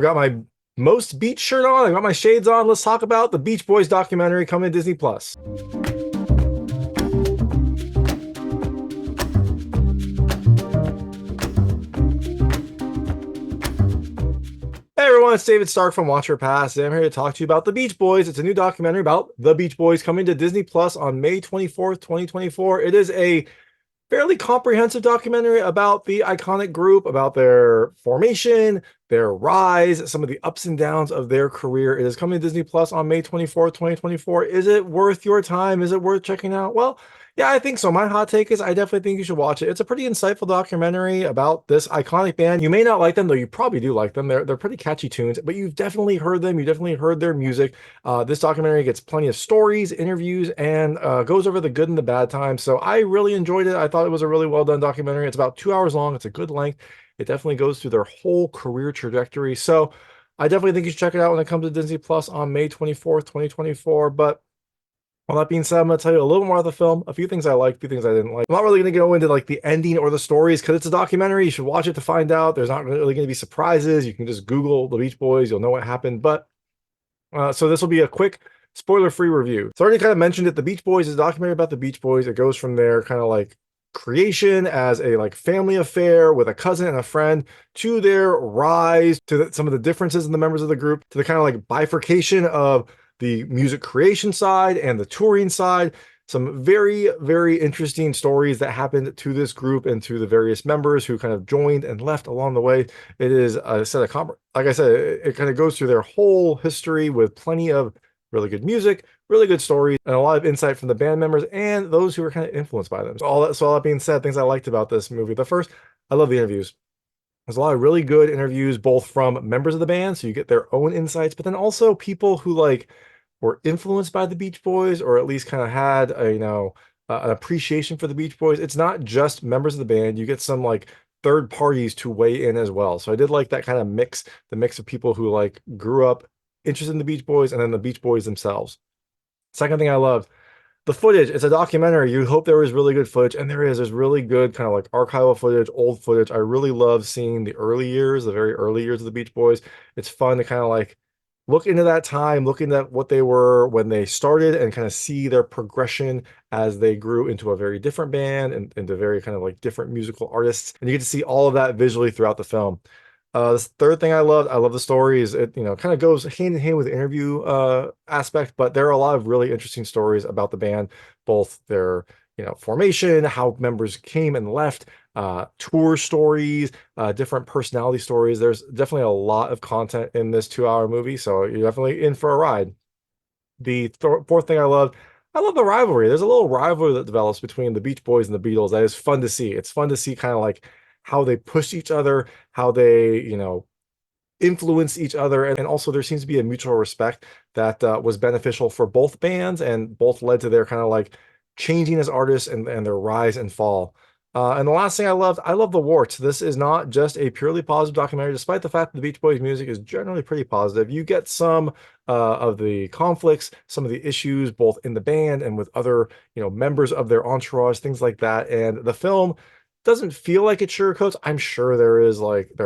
I got my most beach shirt on. I got my shades on. Let's talk about the Beach Boys documentary coming to Disney Plus. Hey everyone, it's David Stark from Watch Your Pass, and I'm here to talk to you about the Beach Boys. It's a new documentary about the Beach Boys coming to Disney Plus on May 24th, 2024. It is a fairly comprehensive documentary about the iconic group, about their formation, their rise, some of the ups and downs of their career. It is coming to Disney Plus on May 24th, 2024. Is it worth your time? Is it worth checking out? Well, yeah, I think so. My hot take is I definitely think you should watch it. It's a pretty insightful documentary about this iconic band. You may not like them, though you probably do like them. They're pretty catchy tunes, but you've definitely heard them. You definitely heard their music. This documentary gets plenty of stories, interviews, and goes over the good and the bad times. So I really enjoyed it. I thought it was a really well done documentary. It's about 2 hours long. It's a good length. It definitely goes through their whole career trajectory. So I definitely think you should check it out when it comes to Disney Plus on May 24th, 2024. But all that being said, I'm going to tell you a little more about the film, a few things I liked, a few things I didn't like. I'm not really going to go into like the ending or the stories because it's a documentary. You should watch it to find out. There's not really going to be surprises. You can just Google the Beach Boys. You'll know what happened. But so this will be a quick spoiler-free review. So I already kind of mentioned it. The Beach Boys is a documentary about the Beach Boys. It goes from their kind of like creation as a like family affair with a cousin and a friend to their rise to some of the differences in the members of the group to the kind of like bifurcation of the music creation side and the touring side. Some very, very interesting stories that happened to this group and to the various members who kind of joined and left along the way. It is a set of, like I said, it kind of goes through their whole history with plenty of really good music, really good stories, and a lot of insight from the band members and those who were kind of influenced by them. So all that being said, things I liked about this movie. The first, I love the interviews. There's a lot of really good interviews, both from members of the band, so you get their own insights, but then also people who like were influenced by the Beach Boys, or at least kind of had a, an appreciation for the Beach Boys. It's not just members of the band. You get some like third parties to weigh in as well. So I did like that kind of mix, the mix of people who like grew up interested in the Beach Boys and then the Beach Boys themselves. Second thing I loved, the footage. It's a documentary. You hope there was really good footage, and there is. There's really good kind of like archival footage, old footage. I really love seeing the early years, the very early years of the Beach Boys. It's fun to kind of like look into that time, looking at what they were when they started and kind of see their progression as they grew into a very different band and into very kind of like different musical artists. And you get to see all of that visually throughout the film. This third thing I love the stories. It, kind of goes hand in hand with the interview aspect, but there are a lot of really interesting stories about the band, both their, formation, how members came and left, tour stories, different personality stories. There's definitely a lot of content in this 2 hour movie, so you're definitely in for a ride. The fourth thing I love the rivalry. There's a little rivalry that develops between the Beach Boys and the Beatles that is fun to see. It's fun to see kind of like how they push each other, how they, influence each other. And also there seems to be a mutual respect that was beneficial for both bands and both led to their kind of like changing as artists and their rise and fall. And the last thing I love the warts. This is not just a purely positive documentary, despite the fact that the Beach Boys music is generally pretty positive. You get some of the conflicts, some of the issues, both in the band and with other, members of their entourage, things like that. And the film doesn't feel like it sugarcoats. I'm sure there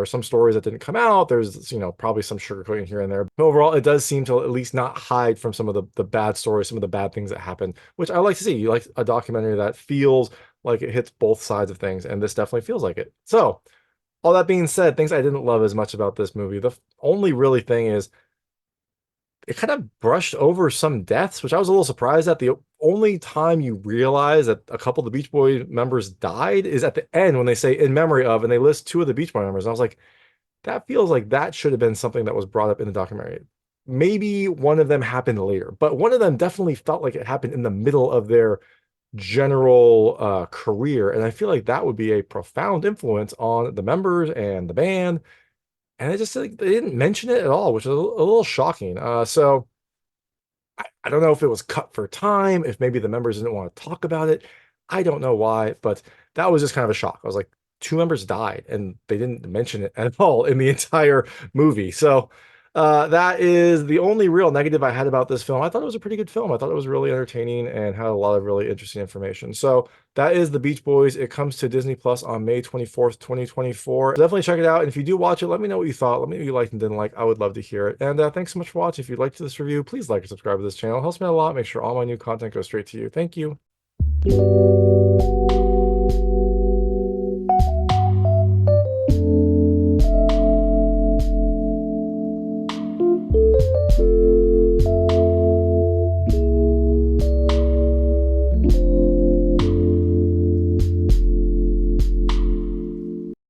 are some stories that didn't come out. There's, probably some sugarcoating here and there. But overall, it does seem to at least not hide from some of the bad stories, some of the bad things that happen, which I like to see. You like a documentary that feels like it hits both sides of things, and this definitely feels like it. So, all that being said, things I didn't love as much about this movie. The only really thing is it kind of brushed over some deaths, which I was a little surprised at. The only time you realize that a couple of the Beach Boy members died is at the end when they say in memory of, and they list two of the Beach Boy members. And I was like, that feels like that should have been something that was brought up in the documentary. Maybe one of them happened later, but one of them definitely felt like it happened in the middle of their general career. And I feel like that would be a profound influence on the members and the band. And it just like they didn't mention it at all, which is a little shocking. So I don't know if it was cut for time, if maybe the members didn't want to talk about it. I don't know why, but that was just kind of a shock. I was like, two members died and they didn't mention it at all in the entire movie. So That is the only real negative I had about this film. I thought it was a pretty good film. I thought it was really entertaining and had a lot of really interesting information. So that is The Beach Boys. It comes to Disney Plus on May 24th, 2024. Definitely check it out. And if you do watch it, let me know what you thought. Let me know what you liked and didn't like. I would love to hear it. And thanks so much for watching. If you liked this review, please like and subscribe to this channel. It helps me out a lot. Make sure all my new content goes straight to you. Thank you.